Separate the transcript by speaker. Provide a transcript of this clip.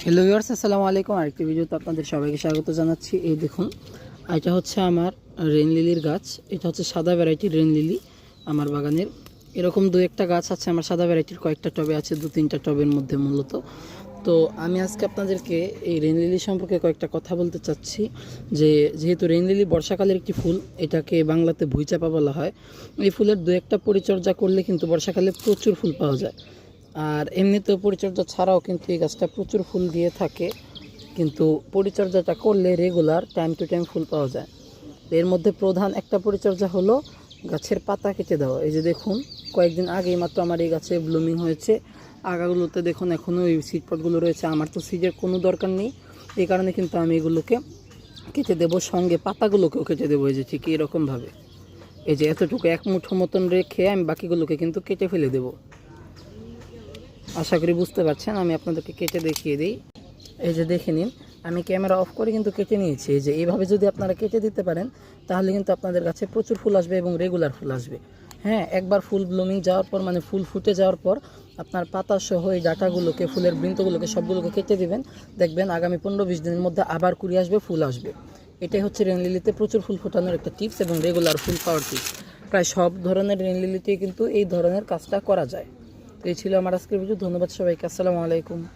Speaker 1: Hello viewers, আসসালামু আলাইকুম। আরেকটি ভিডিওতে আপনাদের সবাইকে স্বাগত জানাচ্ছি। এই দেখুন, এটা হচ্ছে আমার রেন লিলির গাছ। এটা হচ্ছে সাদা ভ্যারাইটির রেন লিলি আমার বাগানের। এরকম দু একটা গাছ আছে আমার সাদা ভ্যারাইটির, কয়েকটা টবে আছে, 2-3টা টবের মধ্যে মূলত। তো আমি আজকে আপনাদেরকে এই রেন লিলি সম্পর্কে কয়েকটা কথা বলতে চাচ্ছি। যেহেতু রেন লিলি বর্ষাকালের একটি ফুল, এটাকে বাংলাতে ভুঁইচাপা বলা হয়। এই ফুলের দু একটা পরিচর্যা করলে কিন্তু বর্ষাকালে প্রচুর ফুল পাওয়া যায়। আর এমনিতেও পরিচর্যা ছাড়াও কিন্তু এই গাছটা প্রচুর ফুল দিয়ে থাকে, কিন্তু পরিচর্যাটা করলে রেগুলার টাইম টু টাইম ফুল পাওয়া যায়। এর মধ্যে প্রধান একটা পরিচর্যা হলো গাছের পাতা কেটে দেওয়া। এই যে দেখুন, কয়েকদিন আগেই মাত্র আমার এই গাছে ব্লুমিং হয়েছে। আগাগুলোতে দেখুন এখনও এই সিড পটগুলো রয়েছে। আমার তো সিডের কোনো দরকার নেই, এই কারণে কিন্তু আমি এগুলোকে কেটে দেবো, সঙ্গে পাতাগুলোকেও কেটে দেবো। এই যে ঠিক এরকমভাবে, এই যে এতটুকু এক মুঠো মতন রেখে আমি বাকিগুলোকে কিন্তু কেটে ফেলে দেবো। আশা করি বুঝতে পারছেন। আমি আপনাদেরকে কেটে দেখিয়ে দিই। এই যে দেখে নিন, আমি ক্যামেরা অফ করে কিন্তু কেটে নিয়েছি। এই যে এইভাবে যদি আপনারা কেটে দিতে পারেন, তাহলে কিন্তু আপনাদের কাছে প্রচুর ফুল আসবে এবং রেগুলার ফুল আসবে। হ্যাঁ, একবার ফুল ব্লুমিং যাওয়ার পর, মানে ফুল ফুটে যাওয়ার পর আপনার পাতা সহ এই ডাঁটাগুলোকে, ফুলের বৃন্তগুলোকে সবগুলোকে কেটে দিবেন। দেখবেন আগামী 15-20 দিনের মধ্যে আবার কুড়ি আসবে, ফুল আসবে। এটাই হচ্ছে রেন লিলিতে প্রচুর ফুল ফোটানোর একটা টিপস এবং রেগুলার ফুল পাওয়ার টিপস। প্রায় সব ধরনের রেন লিলিতেই কিন্তু এই ধরনের কাজটা করা যায়। তো এই ছিল আমার আজকের ভিডিও। ধন্যবাদ সবাইকে। আসসালামু আলাইকুম।